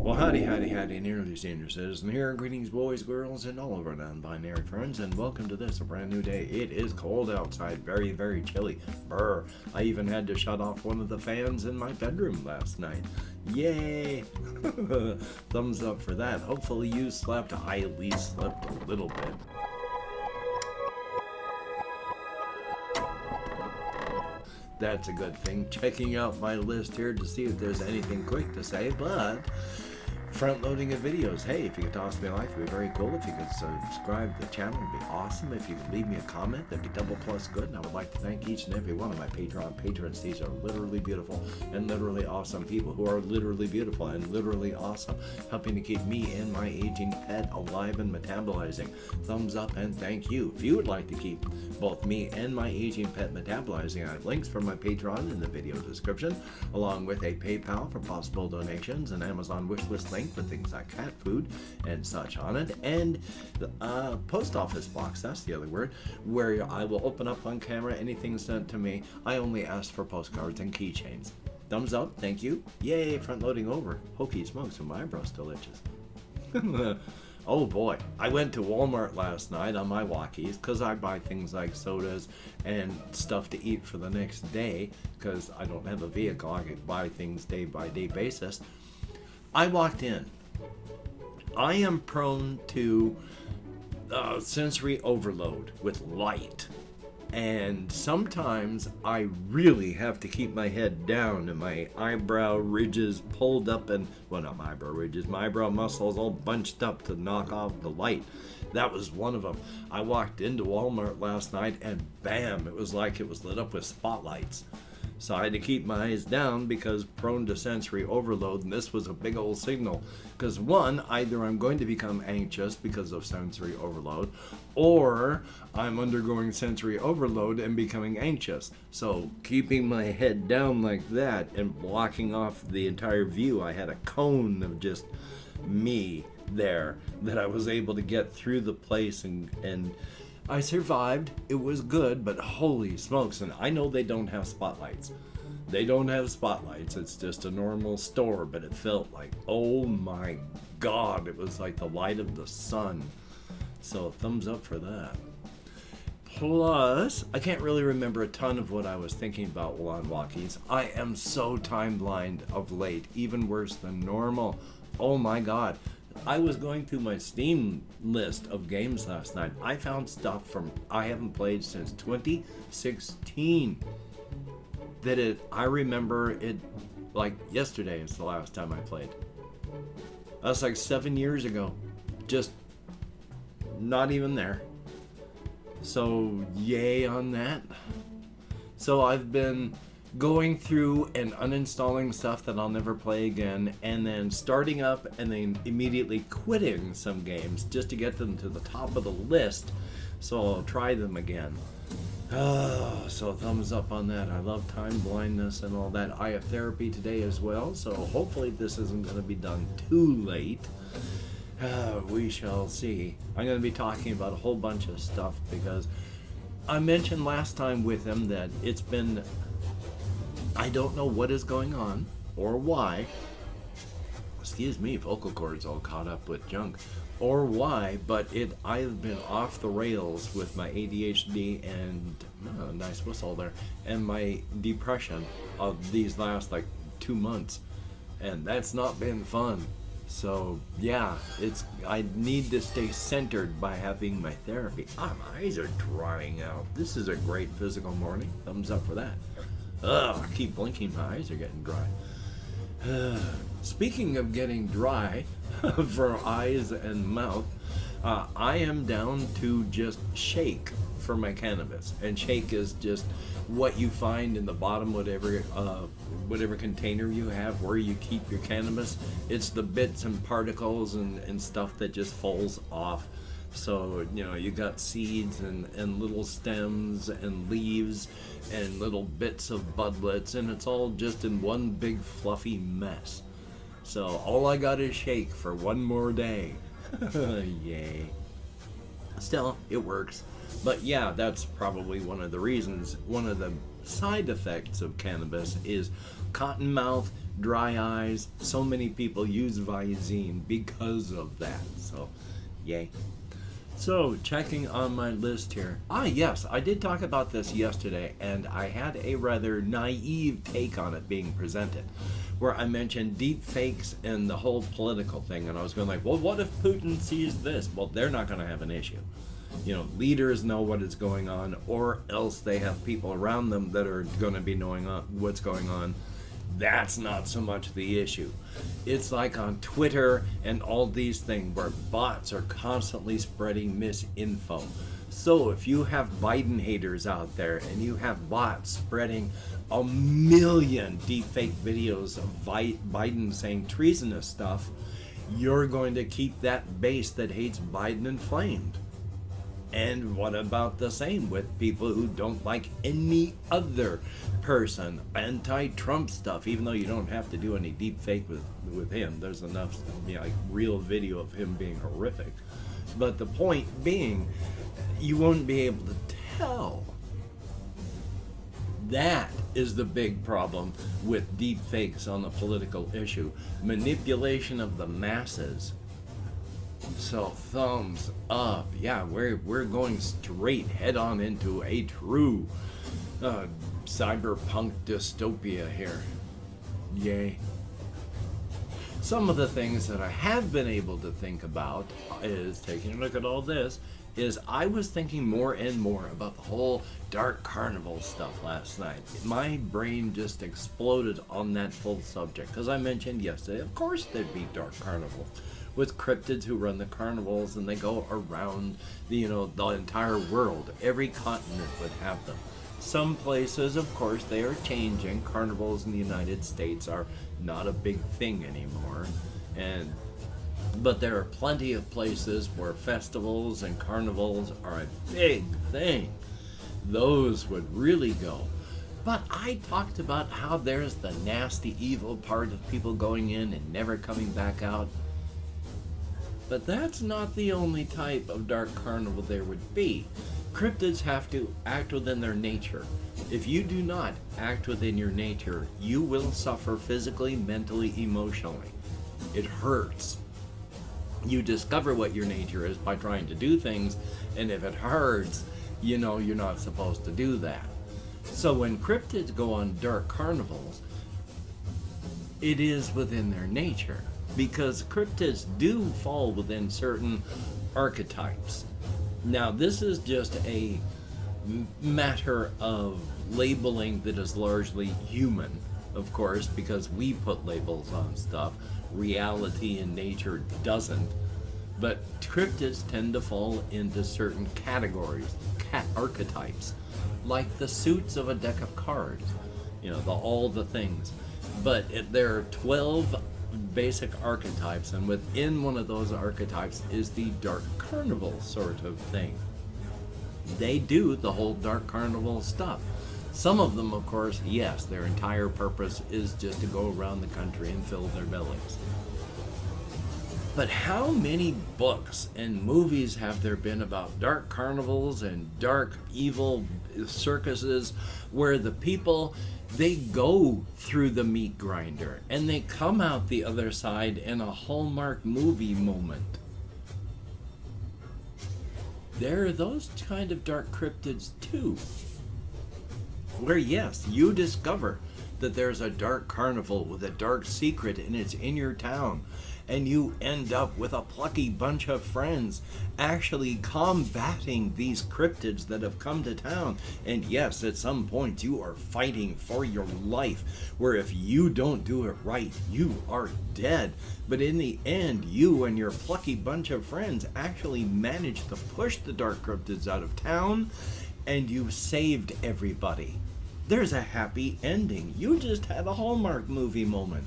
Well, howdy, nearly senior citizen here. Greetings, boys, girls, and all of our non-binary friends, and welcome to this, a brand new day. It is cold outside, very, very chilly. Brr. I even had to shut off one of the fans in my bedroom last night. Yay! Thumbs up for that. Hopefully you slept. I at least slept a little bit. That's a good thing. Checking out my list here to see if there's anything quick to say, but front-loading of videos. Hey, if you could toss me a like, it'd be very cool. If you could subscribe to the channel, it'd be awesome. If you could leave me a comment, that'd be double plus good. And I would like to thank each and every one of my Patreon patrons. These are literally beautiful and literally awesome people who are literally beautiful and literally awesome, helping to keep me and my aging pet alive and metabolizing. Thumbs up and thank you. If you would like to keep both me and my aging pet metabolizing, I have links for my Patreon in the video description, along with a PayPal for possible donations, an Amazon wishlist link with things like cat food and such on it, and the post office box, that's the other word, where I will open up on camera anything sent to me. I only ask for postcards and keychains. Thumbs up, thank you. Yay, front loading over. Hokey smokes, and my eyebrow still itches. Oh boy, I went to Walmart last night on my walkies because I buy things like sodas and stuff to eat for the next day because I don't have a vehicle. I could buy things day by day basis. I walked in. I am prone to sensory overload with light. And sometimes I really have to keep my head down and my eyebrow ridges pulled up and, well, not my eyebrow ridges, my eyebrow muscles all bunched up to knock off the light. That was one of them. I walked into Walmart last night and bam, it was like it was lit up with spotlights. So I had to keep my eyes down because prone to sensory overload, and this was a big old signal. Because one, either I'm going to become anxious because of sensory overload, or I'm undergoing sensory overload and becoming anxious. So keeping my head down like that and blocking off the entire view, I had a cone of just me there that I was able to get through the place and I survived. It was good, but holy smokes. And I know they don't have spotlights. They don't have spotlights. It's just a normal store, but it felt like, oh my God, it was like the light of the sun. So thumbs up for that. Plus, I can't really remember a ton of what I was thinking about while on walkies. I am so time blind of late, even worse than normal. Oh my God. I was going through my Steam list of games last night. I found stuff from I haven't played since 2016. I remember it like yesterday is the last time I played. That's like 7 years ago. Just not even there. So yay on that. So I've been going through and uninstalling stuff that I'll never play again, and then starting up and then immediately quitting some games just to get them to the top of the list so I'll try them again. So thumbs up on that. I love time blindness and all that. I have therapy today as well, so hopefully this isn't going to be done too late. We shall see. I'm going to be talking about a whole bunch of stuff because I mentioned last time with him that it's been, I don't know what is going on or why. Excuse me, vocal cords all caught up with junk. Or why, but I've been off the rails with my ADHD and nice whistle there, and my depression of these last like 2 months, and that's not been fun. So yeah, I need to stay centered by having my therapy. My eyes are drying out. This is a great physical morning. Thumbs up for that. I keep blinking, my eyes are getting dry. Speaking of getting dry for eyes and mouth, I am down to just shake for my cannabis. And shake is just what you find in the bottom, whatever container you have where you keep your cannabis. It's the bits and particles and stuff that just falls off. So, you got seeds and little stems and leaves and little bits of budlets, and it's all just in one big fluffy mess. So all I got is shake for one more day. Yay. Still, it works. But yeah, that's probably one of the reasons. One of the side effects of cannabis is cotton mouth, dry eyes. So many people use Visine because of that. So, yay. So, checking on my list here. Yes, I did talk about this yesterday, and I had a rather naive take on it being presented, where I mentioned deep fakes and the whole political thing, and I was going like, well, what if Putin sees this? Well, they're not going to have an issue. You know, leaders know what is going on, or else they have people around them that are going to be knowing what's going on. That's not so much the issue. It's like on Twitter and all these things where bots are constantly spreading misinfo. So if you have Biden haters out there and you have bots spreading a million deepfake videos of Biden saying treasonous stuff, you're going to keep that base that hates Biden inflamed. And what about the same with people who don't like any other person? Anti-Trump stuff, even though you don't have to do any deep fake with him. There's enough, like real video of him being horrific. But the point being, you won't be able to tell. That is the big problem with deep fakes on the political issue. Manipulation of the masses. So thumbs up. Yeah, we're going straight head on into a true cyberpunk dystopia here. Yay. Some of the things that I have been able to think about is taking a look at all this is I was thinking more and more about the whole Dark Carnival stuff last night. My brain just exploded on that full subject because I mentioned yesterday, of course there'd be Dark Carnival with cryptids who run the carnivals, and they go around the entire world. Every continent would have them. Some places, of course, they are changing. Carnivals in the United States are not a big thing anymore, but there are plenty of places where festivals and carnivals are a big thing. Those would really go. But I talked about how there's the nasty, evil part of people going in and never coming back out. But that's not the only type of dark carnival there would be. Cryptids have to act within their nature. If you do not act within your nature, you will suffer physically, mentally, emotionally. It hurts. You discover what your nature is by trying to do things, and if it hurts, you're not supposed to do that. So when cryptids go on dark carnivals, it is within their nature. Because cryptids do fall within certain archetypes. Now, this is just a matter of labeling that is largely human, of course, because we put labels on stuff. Reality and nature doesn't. But cryptids tend to fall into certain categories, archetypes, like the suits of a deck of cards, all the things. But there are 12 basic archetypes, and within one of those archetypes is the dark carnival sort of thing. They do the whole dark carnival stuff. Some of them, of course, yes, their entire purpose is just to go around the country and fill their bellies. But how many books and movies have there been about dark carnivals and dark evil circuses where the people, they go through the meat grinder and they come out the other side in a Hallmark movie moment? There are those kind of dark cryptids too, where yes, you discover that there's a dark carnival with a dark secret and it's in your town, and you end up with a plucky bunch of friends actually combating these cryptids that have come to town. And yes, at some point you are fighting for your life, where if you don't do it right, you are dead. But in the end, you and your plucky bunch of friends actually managed to push the dark cryptids out of town, and you saved everybody. There's a happy ending. You just had a Hallmark movie moment.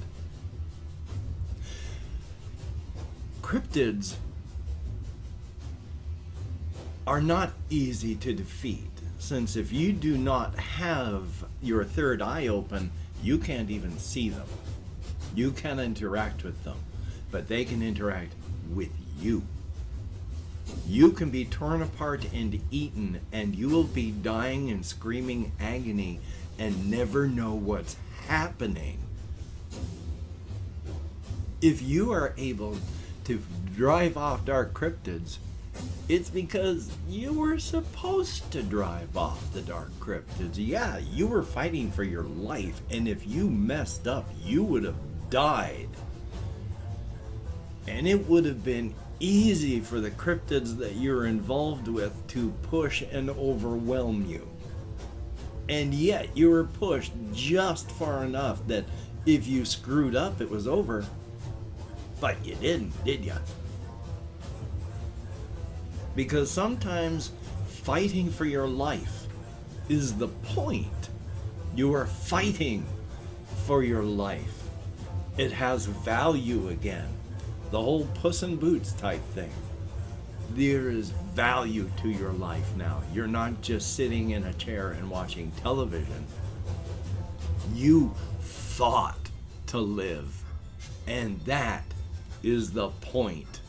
Cryptids are not easy to defeat, since if you do not have your third eye open, you can't even see them. You can interact with them, but they can interact with you. You can be torn apart and eaten, and you will be dying and screaming agony and never know what's happening. If you are able to drive off dark cryptids, it's because you were supposed to drive off the dark cryptids. Yeah, you were fighting for your life, and if you messed up, you would have died. And it would have been easy for the cryptids that you're involved with to push and overwhelm you. And yet you were pushed just far enough that if you screwed up, it was over. But you didn't, did you? Because sometimes fighting for your life is the point. You are fighting for your life. It has value again. The whole Puss in Boots type thing. There is value to your life now. You're not just sitting in a chair and watching television. You fought to live. And that is the point.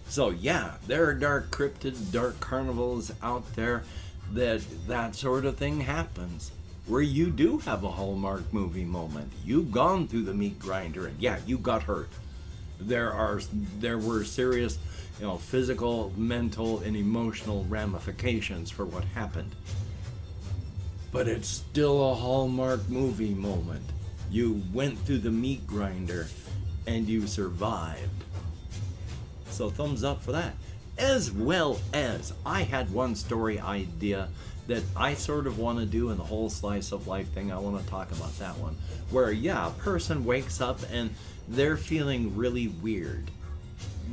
So yeah, there are dark cryptids, dark carnivals out there that sort of thing happens. Where you do have a Hallmark movie moment. You've gone through the meat grinder and yeah, you got hurt. There were serious, physical, mental, and emotional ramifications for what happened. But it's still a Hallmark movie moment. You went through the meat grinder and you survived. So thumbs up for that. As well as I had one story idea that I sort of want to do in the whole slice of life thing. I want to talk about that one. Where yeah, a person wakes up and they're feeling really weird,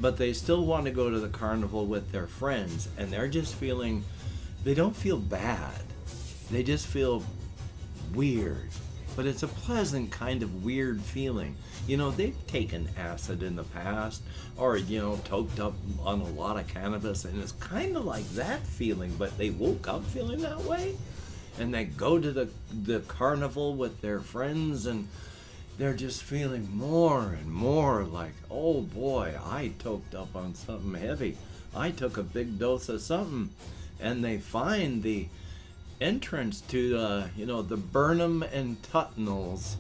but they still want to go to the carnival with their friends, and they're just feeling, they don't feel bad. They just feel weird. But it's a pleasant kind of weird feeling. They've taken acid in the past, or, toked up on a lot of cannabis, and it's kind of like that feeling, but they woke up feeling that way, and they go to the carnival with their friends, and they're just feeling more and more like, oh boy, I toked up on something heavy. I took a big dose of something. And they find the entrance to the Burnham and Tutnell's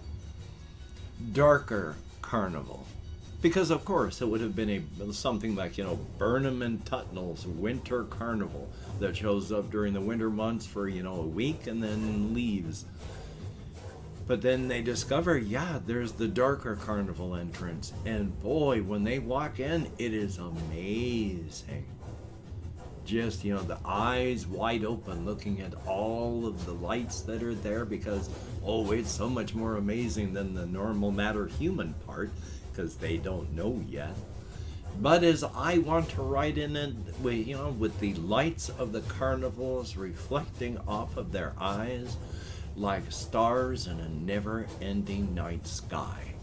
darker carnival, because of course it would have been something like Burnham and Tutnell's winter carnival that shows up during the winter months for a week and then leaves. But then they discover, yeah, there's the darker carnival entrance, and boy, when they walk in, it is amazing. Just, the eyes wide open looking at all of the lights that are there, because, it's so much more amazing than the normal matter human part, because they don't know yet. But as I want to ride in it, with the lights of the carnivals reflecting off of their eyes like stars in a never-ending night sky.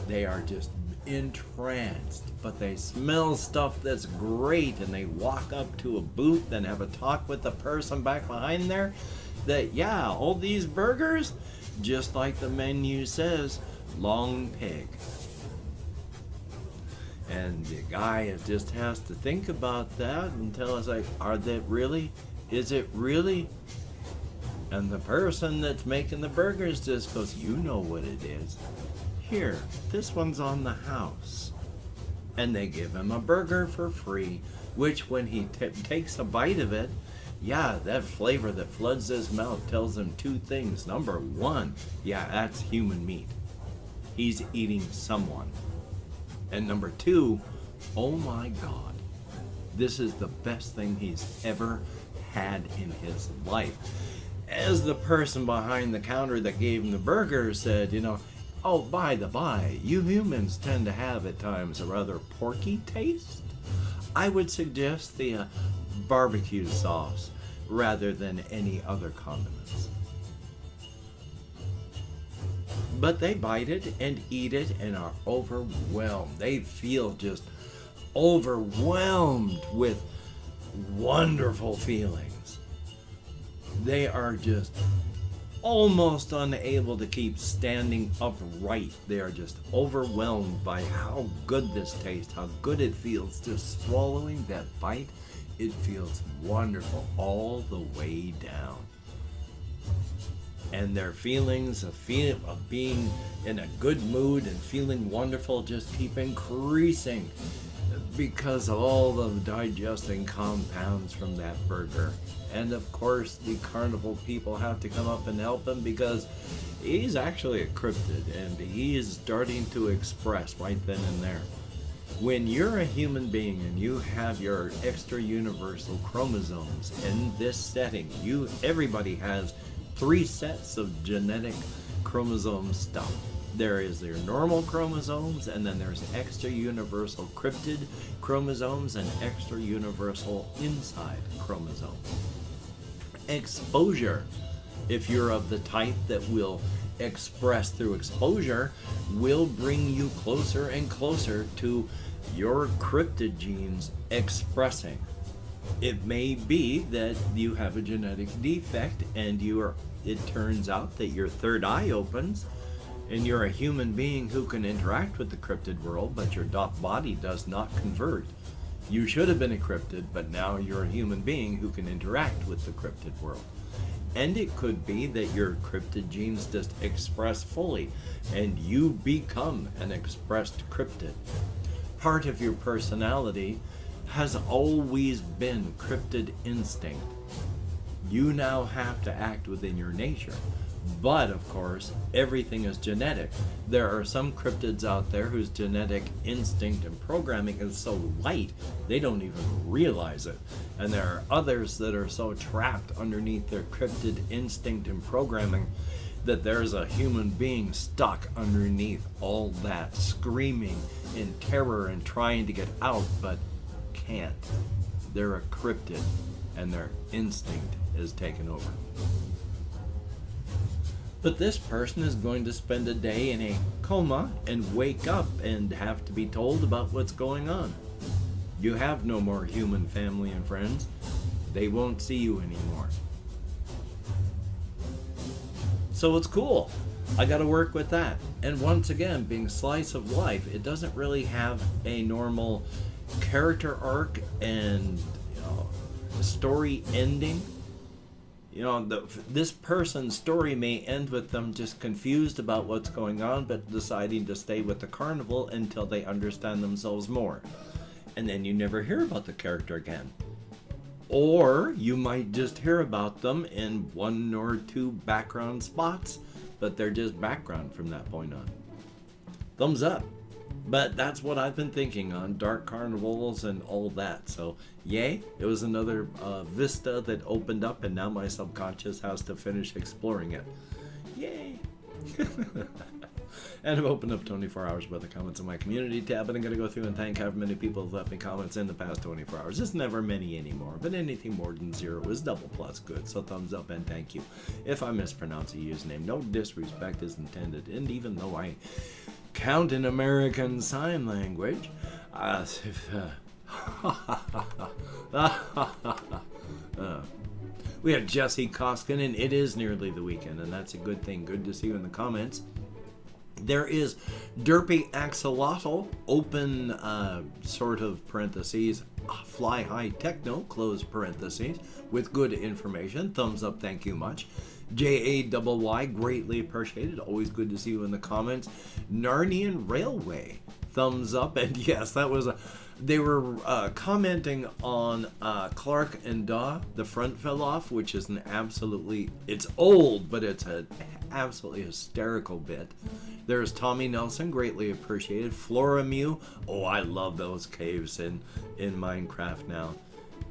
They are just entranced, but they smell stuff that's great, and they walk up to a booth and have a talk with the person back behind there that, yeah, all these burgers, just like the menu says, long pig. And the guy just has to think about that until it's like, are they really? Is it really? And the person that's making the burgers just goes, you know what it is. Here, this one's on the house. And they give him a burger for free, which when he takes a bite of it, yeah, that flavor that floods his mouth tells him two things. Number one, yeah, that's human meat. He's eating someone. And number two, oh my God, this is the best thing he's ever had in his life. As the person behind the counter that gave him the burger said, oh, by the by, you humans tend to have at times a rather porky taste. I would suggest the barbecue sauce rather than any other condiments. But they bite it and eat it and are overwhelmed. They feel just overwhelmed with wonderful feelings. They are just almost unable to keep standing upright. They are just overwhelmed by how good this tastes, how good it feels. Just swallowing that bite, it feels wonderful all the way down. and their feelings of being in a good mood and feeling wonderful just keep increasing because of all the digesting compounds from that burger. And of course, the carnival people have to come up and help him because he's actually a cryptid, and he is starting to express right then and there. When you're a human being and you have your extra universal chromosomes in this setting, everybody has 3 sets of genetic chromosome stuff. There is their normal chromosomes, and then there's extra universal cryptid chromosomes and extra universal inside chromosomes. Exposure, if you're of the type that will express through exposure, will bring you closer and closer to your cryptid genes expressing. It may be that you have a genetic defect and it turns out that your third eye opens and you're a human being who can interact with the cryptid world, but your body does not convert. You should have been a cryptid, but now you're a human being who can interact with the cryptid world. And it could be that your cryptid genes just express fully and you become an expressed cryptid. Part of your personality has always been cryptid instinct. You now have to act within your nature. But of course, everything is genetic. There are some cryptids out there whose genetic instinct and programming is so light, they don't even realize it. And there are others that are so trapped underneath their cryptid instinct and programming that there's a human being stuck underneath all that, screaming in terror and trying to get out, but can't. They're a cryptid, and their instinct is taken over. But this person is going to spend a day in a coma and wake up and have to be told about what's going on. You have no more human family and friends. They won't see you anymore. So it's cool. I got to work with that. And once again, being slice of life, it doesn't really have a normal character arc and story ending. This person's story may end with them just confused about what's going on, but deciding to stay with the carnival until they understand themselves more. And then you never hear about the character again. Or you might just hear about them in 1 or 2 background spots, but they're just background from that point on. Thumbs up. But that's what I've been thinking on dark carnivals and all that. So, yay, it was another vista that opened up, and now my subconscious has to finish exploring it. Yay! And I've opened up 24 hours worth of comments in my community tab, and I'm going to go through and thank however many people have left me comments in the past 24 hours. It's never many anymore, but anything more than 0 is double plus good, so thumbs up and thank you. If I mispronounce a username, no disrespect is intended, and even though I count in American Sign Language, we have Jesse Koskinen. It is nearly the weekend, and that's a good thing. Good to see you in the comments. There is Derpy Axolotl, open sort of parentheses, fly high techno, close parentheses, with good information. Thumbs up, thank you much. JAYY, greatly appreciated. Always good to see you in the comments. Narnian Railway, thumbs up. And yes, that was they were commenting on Clark and Daw, The Front Fell Off, which is it's old, but it's an absolutely hysterical bit. There's Tommy Nelson, greatly appreciated. Floramew, oh, I love those caves in Minecraft now.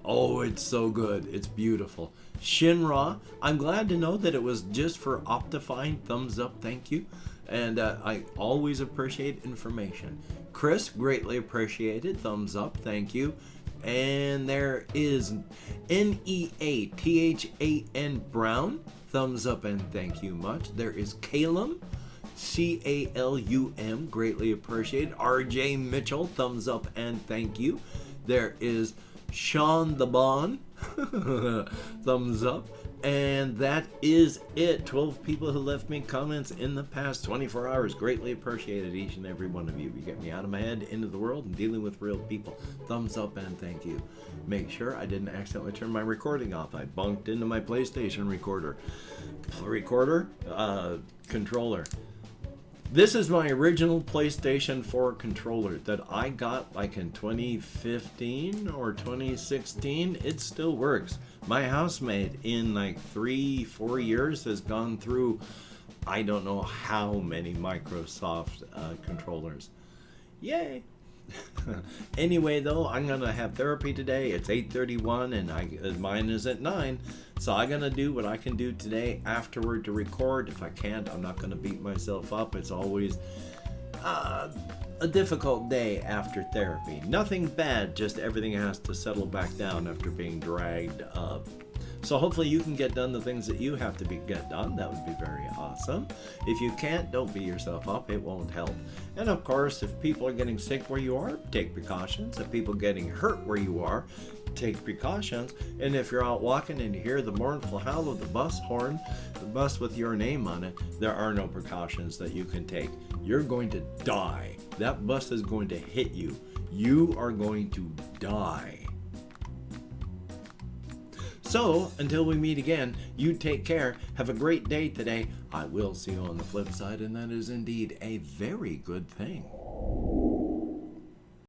Oh, it's so good. It's beautiful. Shinra, I'm glad to know that it was just for Optifine. Thumbs up, thank you. And I always appreciate information. Chris, greatly appreciated. Thumbs up, thank you. And there is NEATHAN Brown. Thumbs up and thank you much. There is Calum, CALUM, greatly appreciated. RJ Mitchell, thumbs up and thank you. There is Sean the Bon, thumbs up. And that is it. 12 people who left me comments in the past 24 hours. Greatly appreciated, each and every one of you. You get me out of my head, into the world, and dealing with real people. Thumbs up and thank you. Make sure I didn't accidentally turn my recording off. I bunked into my PlayStation controller. This is my original PlayStation 4 controller that I got like in 2015 or 2016. It still works. My housemate in like 3-4 years has gone through I don't know how many Microsoft controllers. Yay! Anyway, though, I'm gonna have therapy today. It's 8:31 and mine is at 9. So I'm gonna do what I can do today afterward to record. If I can't, I'm not gonna beat myself up. It's always a difficult day after therapy. Nothing bad, just everything has to settle back down after being dragged up. So hopefully you can get done the things that you have to get done. That would be very awesome. If you can't, don't beat yourself up. It won't help. And of course, if people are getting sick where you are, take precautions. If people are getting hurt where you are, take precautions. And if you're out walking and you hear the mournful howl of the bus horn, the bus with your name on it, there are no precautions that you can take. You're going to die. That bus is going to hit you. You are going to die. So, until we meet again, you take care. Have a great day today. I will see you on the flip side, and that is indeed a very good thing.